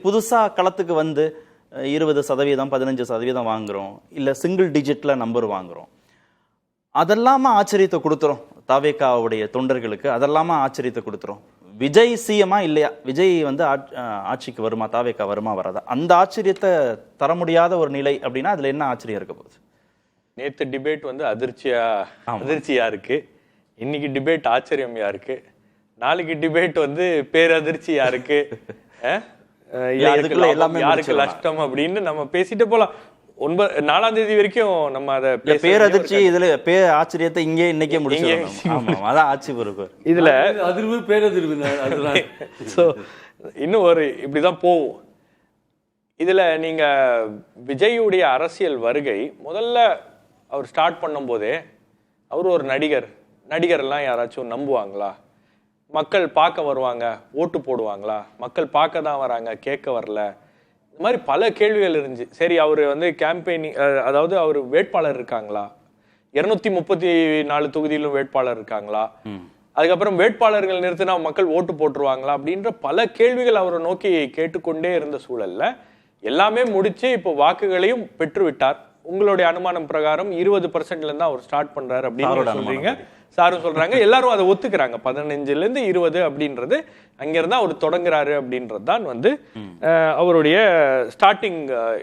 புதுசாக களத்துக்கு வந்து 20%, 15% வாங்குகிறோம், இல்லை சிங்கிள் டிஜிட்டில் நம்பர் வாங்குகிறோம். அதெல்லாம ஆச்சரியத்தை கொடுத்துரும் தாவேகாவுடைய தொண்டர்களுக்கு. அதெல்லாம ஆச்சரியத்தை கொடுத்துரும். விஜய் சிஎம்மா இல்லையா, விஜய் வந்து ஆட்சிக்கு வருமா, தாவேகா வருமா வராதா, அந்த ஆச்சரியத்தை தர முடியாத ஒரு நிலை அப்படின்னா அதுல என்ன ஆச்சரியம் இருக்க போகுது? நேத்து டிபேட் வந்து அதிர்ச்சியா இருக்கு, இன்னைக்கு டிபேட் ஆச்சரியமையா இருக்கு, நாளைக்கு டிபேட் வந்து பேரதிர்ச்சியா இருக்கு. யாருக்கு நஷ்டம் அப்படின்னு நம்ம பேசிட்டு போலாம். 4ஆம் தேதி வரைக்கும் நம்ம அதை பேரதிர்ச்சி இதுல ஆச்சரியத்தை இங்கே இன்னைக்கே முடிச்சிடணும். அதான் ஆட்சி பொறுப்பு. இதுல அதிர்வு பேரதிர்வு இன்னும் ஒரு இப்படிதான் போகும். இதுல நீங்க விஜயுடைய அரசியல் வருகை முதல்ல அவர் ஸ்டார்ட் பண்ணும் போதே அவர் ஒரு நடிகர் எல்லாம் யாராச்சும் நம்புவாங்களா? மக்கள் பார்க்க வருவாங்க, ஓட்டு போடுவாங்களா? மக்கள் பார்க்க தான் வராங்க, கேட்க வரல. இந்த மாதிரி பல கேள்விகள் இருந்துச்சு. சரி, அவர் வந்து கேம்பெயினிங், அதாவது அவர் வேட்பாளர் இருக்காங்களா, 234 தொகுதியிலும் வேட்பாளர் இருக்காங்களா, அதுக்கப்புறம் வேட்பாளர்கள் நிறுத்தினா மக்கள் ஓட்டு போட்டுருவாங்களா அப்படின்ற பல கேள்விகள் அவரை நோக்கி கேட்டுக்கொண்டே இருந்த சூழல்ல எல்லாமே முடிச்சு இப்போ வாக்குகளையும் பெற்று விட்டார். உங்களுடைய அனுமானம் பிரகாரம் 20%ல இருந்து அவர் ஸ்டார்ட் பண்றாரு அப்படின்னு சொல்றீங்க, சாரும் சொல்றாங்க, எல்லாரும் அதை ஒத்துக்கிறாங்க. 15ல இருந்து 20 அப்படின்றது அங்கிருந்து அவர் தொடங்குறாரு அப்படின்றது தான் வந்து அவருடைய ஸ்டார்டிங்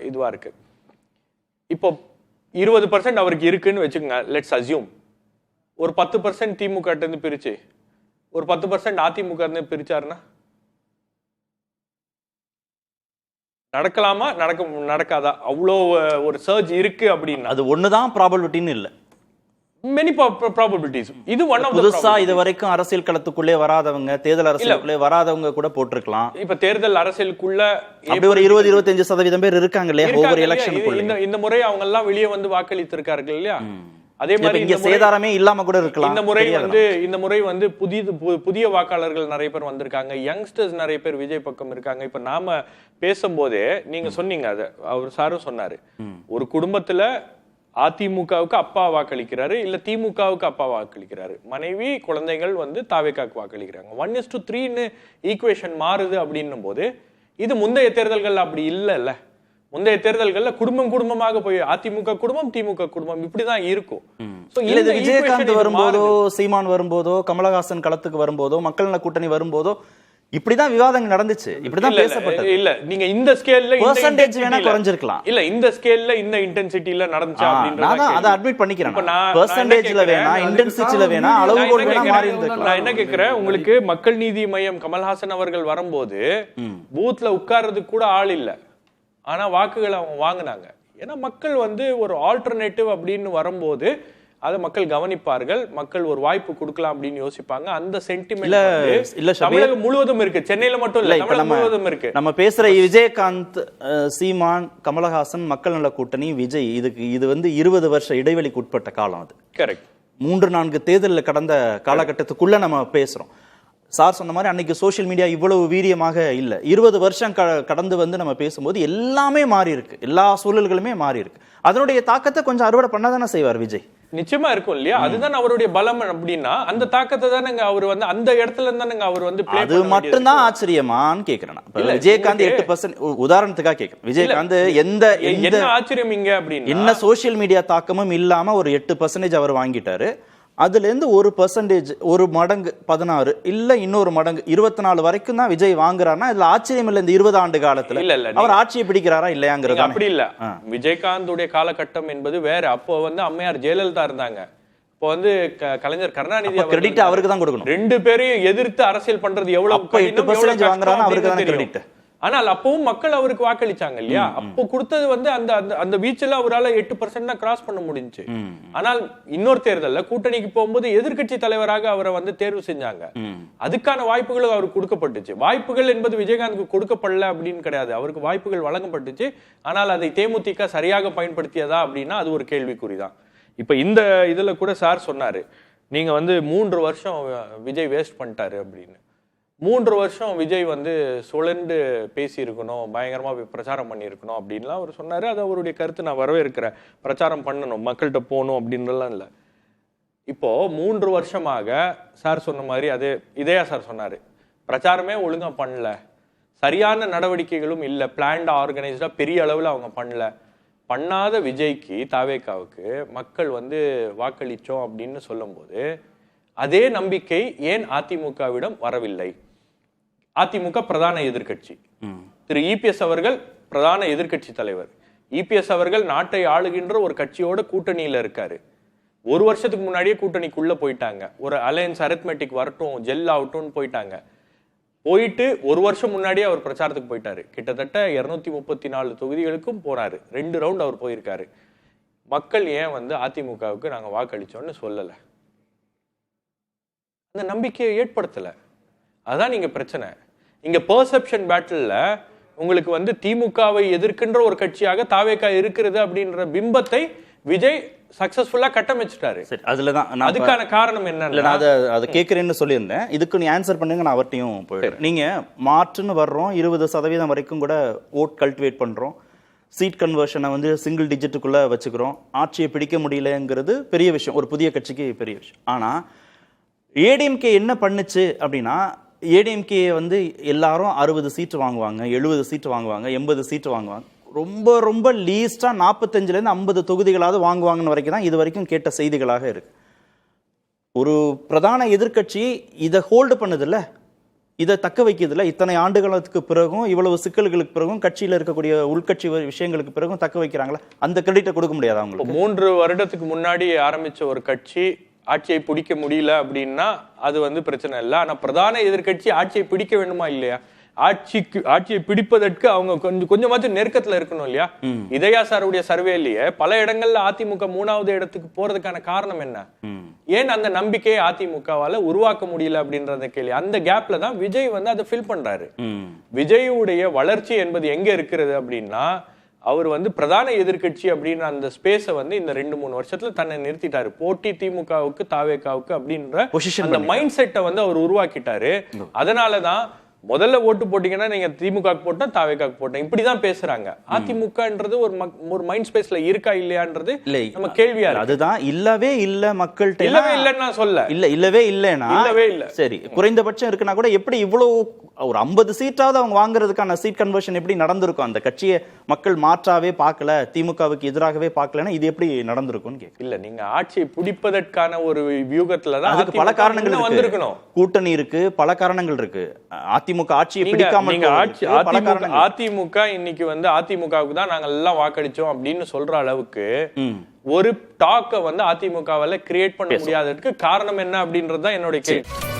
இதுவா இருக்கு. இப்போ 20% அவருக்கு இருக்குன்னு வச்சுக்கோங்க, லெட்ஸ் அஸ்யூம். ஒரு 10% திமுக இருந்து பிரிச்சு ஒரு 10% அதிமுக இருந்து பிரிச்சாருன்னா நடக்கலாமா, நடக்காதா? அவ்வளோ ஒரு சர்ஜ் இருக்கு அப்படின்னா அது ஒண்ணுதான் ப்ராபபிலிட்டின்னு இல்லை, many probabilities. இது one of the புதுசா இது வரைக்கும் அரசியல் களத்துக்குள்ளே வராதவங்க, தேர்தல் அரசியலுக்குள்ளே வராதவங்க கூட போட்டிருக்கலாம். இப்ப தேர்தல் அரசியலுக்குள்ள அப்படி ஒரு 20-25% பேர் இருக்காங்க இல்லையா ஒவ்வொரு எலெக்ஷனுக்குள்ள. இந்த முறை அவங்க எல்லாம் வெளியே வந்து வாக்களித்திருக்கார்கள் இல்லையா? அதே மாதிரி இங்க சேதாரமே இல்லாம கூட இருக்கலாம். இந்த முறை வந்து புதிய வாக்காளர்கள் நிறைய பேர் வந்திருக்காங்க, யங்ஸ்டர்ஸ் நிறைய பேர் விஜய் பக்கம் இருக்காங்க. இப்ப நாம பேசும்போதே நீங்க சொன்னீங்க, அத அவர் சாரும் சொன்னாரு, ஒரு குடும்பத்துல அதிமுகவுக்கு அப்பா வாக்களிக்கிறாரு, இல்ல திமுகவுக்கு அப்பா வாக்களிக்கிறாரு, மனைவி குழந்தைகள் வந்து தாவேகாக்கு வாக்களிக்கிறாங்க. 1:3 ஈக்குவேஷன் மாறுது அப்படின்னும் போது இது முந்தைய தேர்தல்கள் அப்படி இல்லைல்ல. முந்தைய தேர்தல்கள்ல குடும்பமாக போய் அதிமுக குடும்பம் திமுக குடும்பம் இப்படிதான் இருக்கும். விஜயகாந்த் வரும்போதோ, சீமான் வரும்போதோ, கமலஹாசன் களத்துக்கு வரும்போதோ, மக்கள் நல கூட்டணி வரும்போதோ இப்படிதான் விவாதங்கள் நடந்துச்சு, இப்படிதான் பேசப்பட்டது. இல்ல நீங்க இந்த ஸ்கேல்ல பெர்சன்டேஜ் வேணா குறைஞ்சிருக்கலாம், இல்ல இந்த ஸ்கேல்ல இந்த இன்டென்சிட்டில நடந்துச்சு அப்படின்றத அத அட்மிட் பண்ணிக்கிறேன். பெர்சன்டேஜ்ல வேணா, இன்டென்சிட்டில வேணா, அளவுகோல் வேணா மாறி இருந்திருக்கலாம். நான் என்ன கேக்குறேன், உங்களுக்கு மக்கள் நீதி மையம் கமல்ஹாசன் அவர்கள் வரும்போது பூத்ல உட்கார்றதுக்கு கூட ஆள் இல்ல, ஆனா வாக்குகளை அவங்க வாங்கினாங்க. ஏன்னா மக்கள் வந்து ஒரு ஆல்டர்னேட்டிவ் அப்படின்னு வரும்போது அதை மக்கள் கவனிப்பார்கள், மக்கள் ஒரு வாய்ப்பு கொடுக்கலாம் அப்படின்னு யோசிப்பாங்க. அந்த சென்டிமெண்ட் தமிழகம் முழுவதும் இருக்கு, சென்னையில மட்டும் இல்ல, தமிழகம் முழுவதும் இருக்கு. நம்ம பேசுற விஜயகாந்த், சீமான், கமலஹாசன், மக்கள் நல கூட்டணி, விஜய், இது வந்து 20 வருஷ இடைவெளிக்கு உட்பட்ட காலம். அது கரெக்ட். 3-4 தேர்தலில் கடந்த காலகட்டத்துக்குள்ள நம்ம பேசுறோம். சார் சொன்ன மாதிரி அன்னைக்கு சோசியல் மீடியா இவ்வளவு வீரியமாக இல்லை. 20 வருஷம் கடந்து வந்து நம்ம பேசும்போது எல்லாமே மாறி இருக்கு, எல்லா சூழல்களுமே மாறி இருக்கு. அதனுடைய தாக்கத்தை கொஞ்சம் அறுவடை பண்ணதானே செய்வார் விஜய். நிச்சயமா இருக்கும் இல்லையா? அதுதான் அவருடைய பலம். அப்படின்னா அந்த தாக்கத்தை தானே அவர் வந்து அந்த இடத்துல இருந்தானே அவர் வந்து அது மட்டும்தான் ஆச்சரியமான்னு கேக்குறேன். விஜயகாந்த் 8% உதாரணத்துக்காக கேட்கிறேன். விஜயகாந்த் எந்த ஆச்சரியம் இங்க அப்படின்னு என்ன சோசியல் மீடியா தாக்கமும் இல்லாம ஒரு 8% அவர் வாங்கிட்டாரு. அதுல இருந்து 1%, ஒரு மடங்கு 16, இல்ல இன்னொரு மடங்கு 24 வரைக்கும் தான் விஜய் வாங்குறாருன்னா இதுல ஆச்சரியம் இல்ல. இந்த 20 ஆண்டு காலத்துல அவர் ஆட்சியை பிடிக்கிறாரா இல்லையாங்கிறது அப்படி இல்ல. விஜயகாந்துடைய காலகட்டம் என்பது வேற. அப்போ வந்து அம்மையார் ஜெயலலிதா இருந்தாங்க, இப்போ வந்து கலைஞர் கருணாநிதி கிரெடிட் அவருக்கு தான் கொடுக்கணும். 2 பேரையும் எதிர்த்து அரசியல் பண்றது எவ்வளவு 8% வாங்குறாங்க, அவருக்கு தான் கிரெடிட். ஆனால் அப்பவும் மக்கள் அவருக்கு வாக்களிச்சாங்க இல்லையா? அப்போ கொடுத்தது வந்து அந்த அந்த வீச்சுல அவரால் 8% தான் கிராஸ் பண்ண முடிஞ்சு. ஆனால் இன்னொரு தேர்தல்ல கூட்டணிக்கு போகும்போது எதிர்கட்சி தலைவராக அவரை வந்து தேர்வு செஞ்சாங்க. அதுக்கான வாய்ப்புகளும் அவருக்கு கொடுக்கப்பட்டுச்சு. வாய்ப்புகள் என்பது விஜயகாந்துக்கு கொடுக்கப்படல அப்படின்னு கிடையாது, அவருக்கு வாய்ப்புகள் வழங்கப்பட்டுச்சு. ஆனால் அதை தேமுதிக சரியாக பயன்படுத்தியதா அப்படின்னா அது ஒரு கேள்விக்குறிதான். இப்ப இந்த இதுல கூட சார் சொன்னாரு, நீங்க வந்து 3 வருஷம் விஜய் வேஸ்ட் பண்ணிட்டாரு அப்படின்னு. 3 வருஷம் விஜய் வந்து சுழண்டு பேசி இருக்கணும், பயங்கரமா பிரச்சாரம் பண்ணியிருக்கணும் அப்படின்லாம் அவர் சொன்னாரு. அது அவருடைய கருத்து, நான் வரவேற்கிறேன். பிரச்சாரம் பண்ணணும், மக்கள்கிட்ட போகணும் அப்படின்றலாம் இல்லை. இப்போ 3 வருஷமாக சார் சொன்ன மாதிரி இதே சார் சொன்னாரு, பிரச்சாரமே ஒழுங்கா பண்ணல, சரியான நடவடிக்கைகளும் இல்ல, பிளான்டா ஆர்கனைஸ்டா பெரிய அளவுல அவங்க பண்ணாத விஜய்க்கு தாவேகாவுக்கு மக்கள் வந்து வாக்களிச்சோம் அப்படின்னு சொல்லும்போது அதே நம்பிக்கை ஏன் அதிமுகவிடம் வரவில்லை? அதிமுக பிரதான எதிர்க்கட்சி, திரு இபிஎஸ் அவர்கள் பிரதான எதிர்க்கட்சி தலைவர். இபிஎஸ் அவர்கள் நாட்டை ஆளுகின்ற ஒரு கட்சியோட கூட்டணியில இருக்காரு. ஒரு வருஷத்துக்கு முன்னாடியே கூட்டணிக்குள்ள போயிட்டாங்க. ஒரு அலையன்ஸ் அரித்மெட்டிக் வரட்டும், ஜெல் ஆகட்டும்னு போயிட்டாங்க. போயிட்டு ஒரு வருஷம் முன்னாடியே அவர் பிரச்சாரத்துக்கு போயிட்டாரு. கிட்டத்தட்ட 234 தொகுதிகளுக்கும் போறாரு. 2 ரவுண்ட் அவர் போயிருக்காரு. மக்கள் ஏன் வந்து அதிமுகவுக்கு நாங்க வாக்களிச்சோம்னு சொல்லல? அந்த நம்பிக்கையை ஏற்படுத்தல. அதான் நீங்க பிரச்சனை. இங்க பெர்செப்ஷன் பேட்டில்ல உங்களுக்கு வந்து திமுகவை எதிர்க்கின்ற ஒரு கட்சியாக தாவேகா இருக்கிறது அப்படின்ற பிம்பத்தை விஜய் சக்சஸ்ஃபுல்லா கட்டமைச்சிட்டாரு. சரி, அதுலதான் அதுக்கான காரணம் என்ன? நான் அதை கேட்கறேன்னு சொல்லியிருந்தேன். இதுக்கு நீ ஆன்சர் பண்ணுங்க, நான் அவர்ட்டையும் போயிடுறேன். நீங்க மாற்றுன்னு வர்றோம், 20% வரைக்கும் கூட ஓட் கல்டிவேட் பண்றோம், சீட் கன்வர்ஷனை வந்து சிங்கிள் டிஜிட்டுக்குள்ள வச்சுக்கிறோம், ஆட்சியை பிடிக்க முடியலங்கிறது பெரிய விஷயம், ஒரு புதிய கட்சிக்கு பெரிய விஷயம். ஆனா ஏடிஎம்கே என்ன பண்ணுச்சு அப்படின்னா, ஏடிஎம்கே வந்து எல்லாரும் 60 சீட்டு வாங்குவாங்க, 70 சீட்டு வாங்குவாங்க, 80 சீட்டு வாங்குவாங்க. ரொம்ப ரொம்ப லீஸ்டா 45லேருந்து 50 தொகுதிகளாவது வாங்குவாங்கன்னு வரைக்கும் தான் இது வரைக்கும் கேட்ட செய்திகளாக இருக்கு. ஒரு பிரதான எதிர்க்கட்சி இதை ஹோல்டு பண்ணுதில்ல, இதை தக்க வைக்கிறதுல, இத்தனை ஆண்டுகளுக்கு பிறகும் இவ்வளவு சிக்கல்களுக்கு பிறகும் கட்சியில் இருக்கக்கூடிய உள்கட்சி விஷயங்களுக்கு பிறகும் தக்க வைக்கிறாங்களா? அந்த கிரெடிட்டை கொடுக்க முடியாது அவங்களுக்கு. 3 வருடத்துக்கு முன்னாடி ஆரம்பிச்ச ஒரு கட்சி ஆட்சியை பிடிக்க முடியல அப்படின்னா அது வந்து பிரச்சனை இல்லை. ஆனா பிரதான எதிர்க்கட்சி ஆட்சியை பிடிக்க வேண்டுமா இல்லையா? ஆட்சியை பிடிப்பதற்கு அவங்க கொஞ்சமாச்சும் நெருக்கத்துல இருக்கணும் இல்லையா? இதயா சாருடைய சர்வேலயே பல இடங்கள்ல அதிமுக 3வது இடத்துக்கு போறதுக்கான காரணம் என்ன? ஏன் அந்த நம்பிக்கையை அதிமுகவால உருவாக்க முடியல அப்படின்றத கேள்வி. அந்த கேப்ல தான் விஜய் வந்து அதை ஃபில் பண்றாரு. விஜயுடைய வளர்ச்சி என்பது எங்க இருக்கிறது அப்படின்னா, அவர் வந்து பிரதான எதிர்க்கட்சி அப்படின்ற அந்த ஸ்பேஸை வந்து இந்த 2-3 வருஷத்துல தன்னை நிறுத்திட்டாரு. போட்டி திமுகவுக்கு தாவேகாவுக்கு அப்படின்ற அந்த மைண்ட் செட்டை வந்து அவர் உருவாக்கிட்டாரு. அதனாலதான் முதல்ல ஓட்டு போட்டீங்கன்னா நீங்க திமுக போட்டா தாவேகாக்கு போட்டேன் இப்படிதான் பேசுறாங்க. அதிமுகன்றது ஒரு மைண்ட் ஸ்பேஸ்ல இருக்கா இல்லையான்றது நம்ம கேள்வியா. அதுதான் இல்லவே இல்ல, மக்கள்கிட்ட இல்லவே இல்லன்னு நான் சொல்ல. இல்லவே இல்லைன்னா இல்லவே இல்ல. சரி, குறைந்தபட்சம் இருக்குன்னா கூட எப்படி இவ்வளவு ஒரு 50 சீட்டாவது அவங்க வாங்குறதுக்கான சீட் கன்வர்ஷன் எப்படி நடந்திருக்கும்? அந்த கட்சியை மக்கள் மாற்றாவே பார்க்கல, திமுகவுக்கு எதிராகவே பார்க்கலன்னா இது எப்படி நடந்திருக்கும்? இல்ல, நீங்க ஆட்சியை பிடிப்பதற்கான ஒரு வியூகத்துல தான் அதுக்கு பல காரணங்கள் வந்திருக்கணும். கூட்டணி இருக்கு, பல காரணங்கள் இருக்கு. அதிமுக ஆட்சியை பிடிக்காம அதிமுக இன்னைக்கு வந்து அதிமுகவுக்கு தான் நாங்க எல்லாம் வாக்களிச்சோம் அப்படின்னு சொல்ற அளவுக்கு ஒரு டாக்க வந்து அதிமுகவால கிரியேட் பண்ண முடியாததுக்கு காரணம் என்ன அப்படின்றது தான் என்னோட கேள்வி.